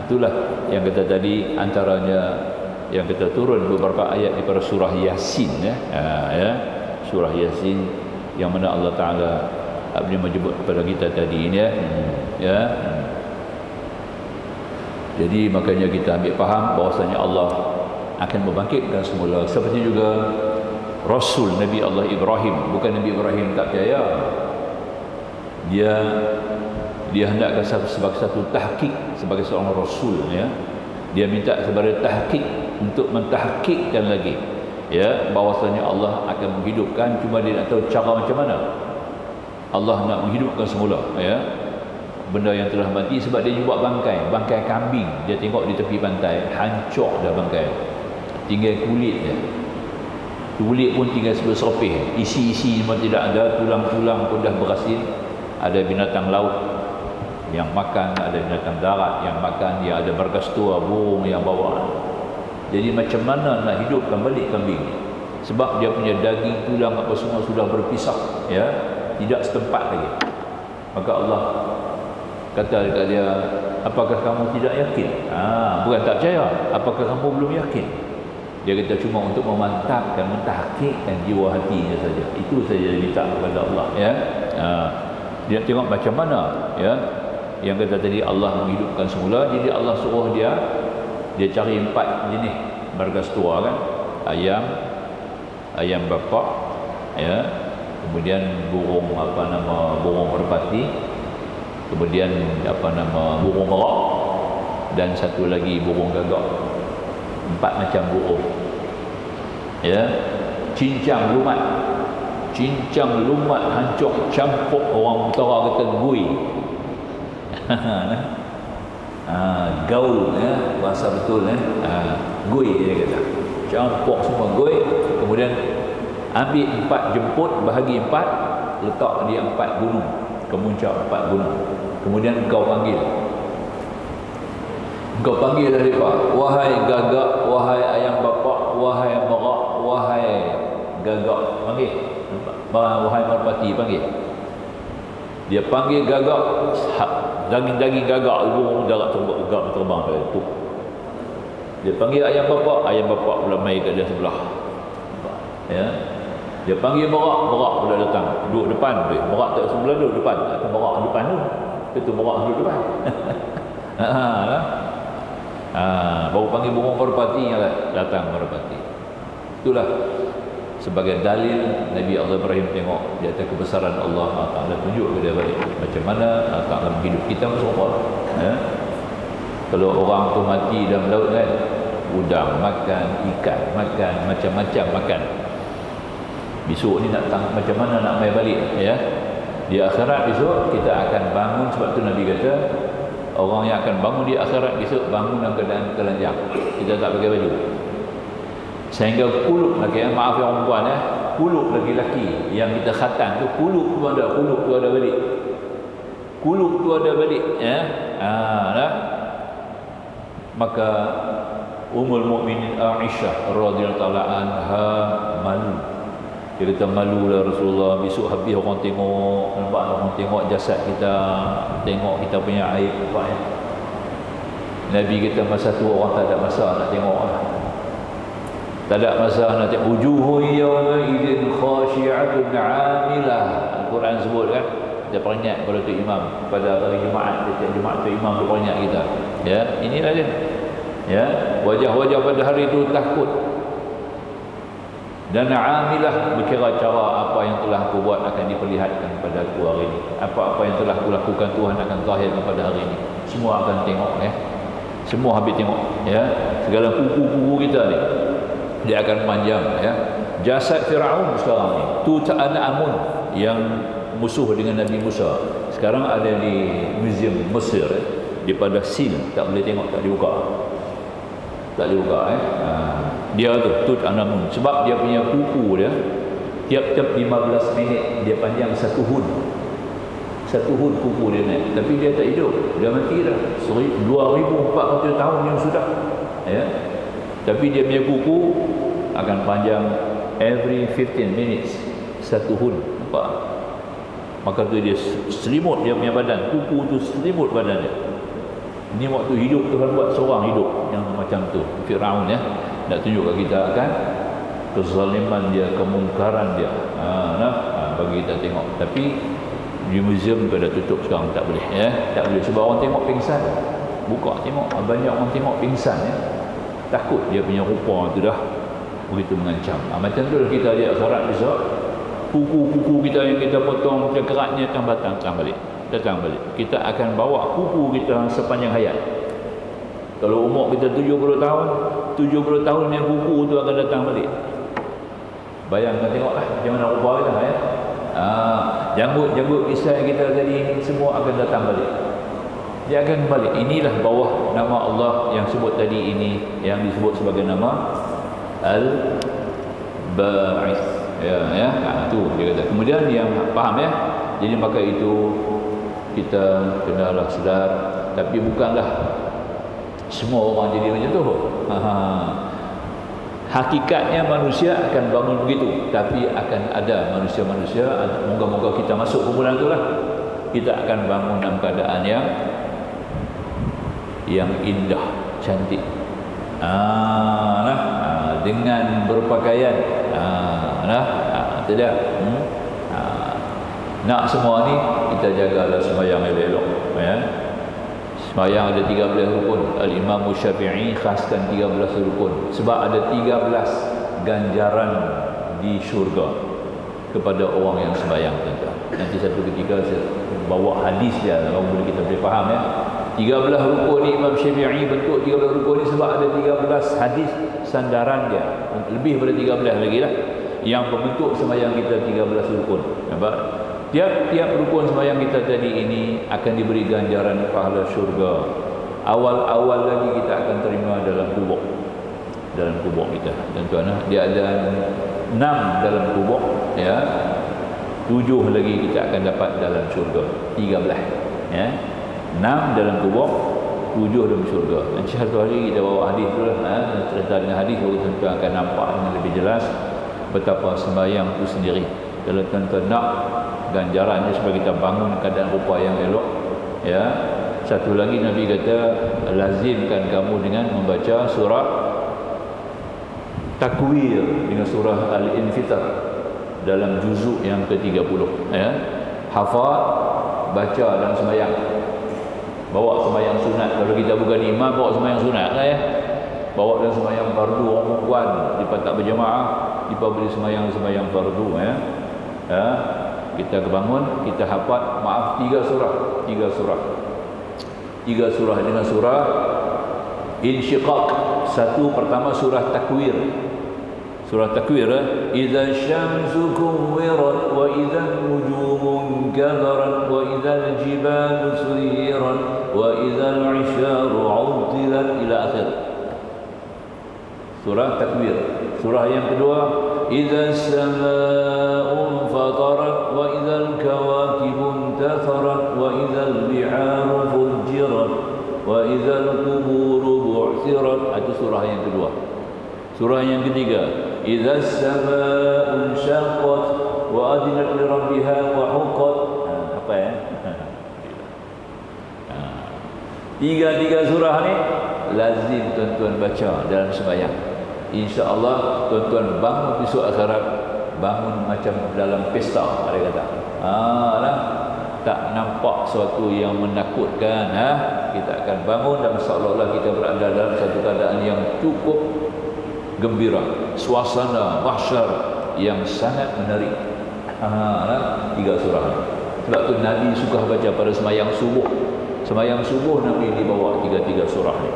Itulah yang kata tadi, antaranya yang kita turun beberapa ayat daripada surah Yasin, ya. Surah Yasin yang mana Allah Taala menyebut kepada kita tadi ini, ya. Jadi makanya kita ambil faham bahwasanya Allah akan membangkitkan semula. Seperti juga Rasul Nabi Allah Ibrahim, bukan Nabi Ibrahim tak percaya. Dia hendakkan sebagai satu tahqiq sebagai seorang rasul, ya. Dia minta sebagai tahqiq untuk mentahqiqkan lagi, ya, bahwasanya Allah akan menghidupkan, cuma dia nak tahu cara macam mana. Allah nak menghidupkan semula, ya, benda yang telah mati. Sebab dia buat bangkai kambing. Dia tengok di tepi pantai, hancur dah bangkai, tinggal kulit dia. Kulit pun tinggal sebersopih, isi semua tidak ada, tulang-tulang pun dah berasin. Ada binatang laut yang makan, ada binatang darat yang makan, dia ada bergastua, burung yang bawa. Jadi macam mana nak hidupkan balik kambing? Sebab dia punya daging, tulang apa semua sudah berpisah, ya, tidak setempat lagi. Maka Allah kata dekat dia, apakah kamu tidak yakin? Bukan tak percaya, apakah kamu belum yakin? Dia kata cuma untuk memantapkan, mentahqiqkan jiwa hatinya saja. Itu saja dia minta kepada Allah, ya. Dia tengok macam mana, ya. Yang kata tadi Allah menghidupkan semula. Jadi Allah suruh dia cari 4 jenis margastua, kan. Ayam bapak, ya. Kemudian burung burung merpati, kemudian burung merak, dan satu lagi burung gagak. 4 macam burung, ya. Cincang lumat hancur, campur, orang utara kata gui. Gaul, ya, bahasa betul, ya. Gui dia kata, campur semua gui. Kemudian ambil 4, jemput, bahagi 4, letak di 4 gunung, kemuncak 4 gunung. Kemudian kau panggil dari Pak, wahai gagak, wahai ayam bapak, wahai merak, wahai gagak, panggil. Wahai merpati, panggil. Dia panggil gagak, daging gagak burung darat terbang dari itu. Dia panggil ayam bapak pula mai kat dia sebelah, ya. Dia panggil merak pula datang duduk depan dia. Merak tak sebelah, duduk depan. Atau merak depan tu, itu merak duduk depan. Baru panggil burung merpati yang datang merpati. Itulah sebagai dalil Nabi Allah Ibrahim tengok di atas kebesaran Allah Ta'ala, tunjuk ke dia balik macam mana Allah Ta'ala hidup kita semua, ya. Kalau orang tu mati dalam laut, kan, udang makan, ikan makan, macam-macam makan. Besok ni nak macam mana nak mai balik, ya. Di akhirat besok kita akan bangun. Sebab tu Nabi kata orang yang akan bangun di akhirat besok bangun dalam keadaan telanjang, kita tak pakai baju. Sehingga kuluk lagi, maaf ya orang perempuan, ya, kuluk laki-laki yang kita khatan tu, kuluk tu ada balik. Kuluk tu ada balik, ya. Dah. Maka Ummul Mukminin Aisyah radhiyallahu anha malu. Dia kata, malulah Rasulullah, besok habis orang tengok, nampak orang tengok jasad kita, tengok kita punya aib, nampaknya. Nabi kata masa tu orang tak ada masa nak tengok lah. Tak ada masa nak tengok. Wujuhun yawma idzin khashi'atun 'amilah. Al-Quran sebut, kan. Kita peringat pada tu imam, pada hari Jumaat, setiap Jumaat tu imam tu peringat kita. Ya, inilah dia. Ya, wajah-wajah pada hari itu takut dan amilah, berkira cara apa yang telah aku buat akan diperlihatkan pada aku hari ini. Apa-apa yang telah aku lakukan Tuhan akan zahirkan pada hari ini. Semua akan tengok ya. Semua habis tengok ya. Segala kuku-kuku kita ni dia akan panjang ya. Jasad Firaun sekarang ni, Tutankhamun yang musuh dengan Nabi Musa, sekarang ada di Museum Mesir di pada seal, tak boleh tengok, tak dibuka. Tak dibuka dia tu Tutankhamun, sebab dia punya kuku dia tiap-tiap 15 minit dia panjang satu hun kuku dia naik, tapi dia tak hidup, dia mati dah 2400 tahun yang sudah ya. Tapi dia punya kuku akan panjang every 15 minutes satu hun, nampak? Maka tu dia selimut dia punya badan, kuku tu selimut badan dia. Ini waktu hidup Tuhan buat seorang hidup yang macam tu, Firaun ya. Nak tunjuk kat kita akan kezaliman dia, kemungkaran dia. Bagi kita tengok. Tapi di museum tu dah tutup sekarang, tak boleh ya. Tak boleh sebab orang tengok pingsan. Buka tengok, banyak orang tengok pingsan ya. Takut dia punya rupa tu dah begitu mengancam. Macam tu kita lihat akhirat besok, kuku-kuku kita yang kita potong keratnya akan datang balik. Kita akan bawa kuku kita sepanjang hayat. Kalau umur kita 70 tahun yang kuku tu akan datang balik. Bayangkan tengoklah macam mana rupa kita ya. Janggut pisang kita tadi semua akan datang balik. Dia akan balik. Inilah bawah nama Allah yang sebut tadi ini, yang disebut sebagai nama Al-Ba'is. Ya. Tu dia kata. Kemudian yang faham ya. Jadi maka itu kita kenalah sedar, tapi bukanlah semua orang jadi macam tu. Hakikatnya manusia akan bangun begitu, tapi akan ada manusia-manusia, moga-moga kita masuk kumpulan itulah. Kita akan bangun dalam keadaan yang indah, cantik. Dengan berpakaian. Tidak. Nak semua ni kita jagalah sembahyang elok ya. Sembahyang ada 13 rukun. Al-Imam Syafi'i khaskan 13 rukun sebab ada 13 ganjaran di syurga kepada orang yang sembahyang tuan-tuan. Nanti satu ketika saya bawa hadis dia, kalau boleh kita boleh faham ya. 13 rukun ni Imam Syafi'i bentuk 13 rukun ni sebab ada 13 hadis sandaran dia. Lebih daripada 13 lagi lah yang berbentuk sembahyang kita 13 rukun. Nampak? Tiap-tiap rukun sembahyang kita tadi ini akan diberi ganjaran pahala syurga. Awal-awal lagi kita akan terima dalam kubur kita. Tuan-tuan, dia ada 6 dalam kubur ya. 7 lagi kita akan dapat dalam syurga. 13 ya. 6 dalam kubur, 7 dalam syurga. Dan satu hari kita bawa hadis tu lah, cerita dengan hadis baru tuan-tuan akan nampak dengan lebih jelas betapa sembahyang itu sendiri. Kalau tuan-tuan nak ganjarannya supaya kita bangun keadaan rupa yang elok ya. Satu lagi Nabi kata, lazimkan kamu dengan membaca surah Takwir dengan surah Al-Infitar dalam juzuk yang ke-30 ya. Hafal, baca dalam sembahyang. Bawa sembahyang sunat. Kalau kita bukan imam, bawa sembahyang sunat lah ya. Bawa dalam sembahyang fardu orang perempuan, jika tak berjemaah, jika boleh sembahyang fardu ya. Kita kebangun, kita hafal 3 surah dengan surah Insyiqaq. Satu pertama surah Takwir. Surah Takwir, idza syamsu kuwirat wa idza nujumu kadarat wa idza jibalu suyirat wa idza al-isyaru 'uddilat ila akhir. Surah Takwir. Surah yang kedua, idza as-samaa'u fatarat wa idza al-kawakibu intatharat wa idza al-biharu fujjirat wa idza al-quburu bu'thirat. Itu surah yang kedua. Surah yang ketiga, idza as-samaa'u inshaqqat wa adinat li rabbiha wa huqqat. Apa ya? Tiga surah ni lazim tuan-tuan baca dalam sembahyang. InsyaAllah tuan-tuan bangun besok akhirat, bangun macam dalam pesta, ada kata. tak nampak sesuatu yang menakutkan, kita akan bangun dan seolah-olah kita berada dalam satu keadaan yang cukup gembira, suasana mahsyar yang sangat menarik. Tiga surah ni. Sebab tu Nabi suka baca pada semayang subuh. Semayang subuh Nabi dibawa tiga-tiga surah ni.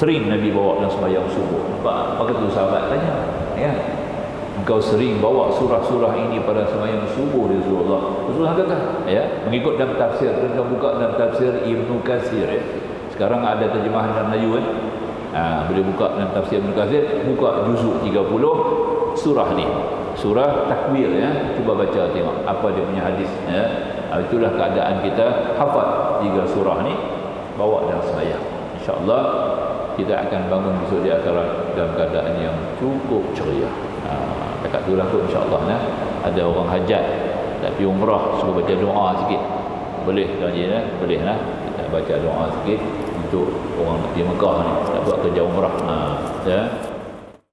Sering Nabi bawa dalam semayang subuh. Maka tu sahabat tanya, ya, engkau sering bawa surah-surah ini pada semayang subuh Rasulullah. Rasulullah kata, ya, mengikut dalam tafsir, kita buka dalam tafsir Ibnu Katsir, ya. Sekarang ada terjemahan dalam Melayu kan. Boleh buka dalam tafsir Ibnu Katsir, buka juzuk 30 surah ni. Surah Takwir, ya. Cuba baca tengok apa dia punya hadis, ya. Itulah keadaan kita hafal tiga surah ni, bawa dalam semayang. Insya-Allah kita akan bangun besok di akhirat dalam keadaan yang cukup ceria. Dekat tu lah kot, insya-Allah, ya. Ada orang hajat tak pergi umrah, suruh baca doa sikit. Boleh tuan-tuan, ya? Boleh lah. Kita baca doa sikit untuk orang di Mekah ni nak buat kerja umrah. Ya.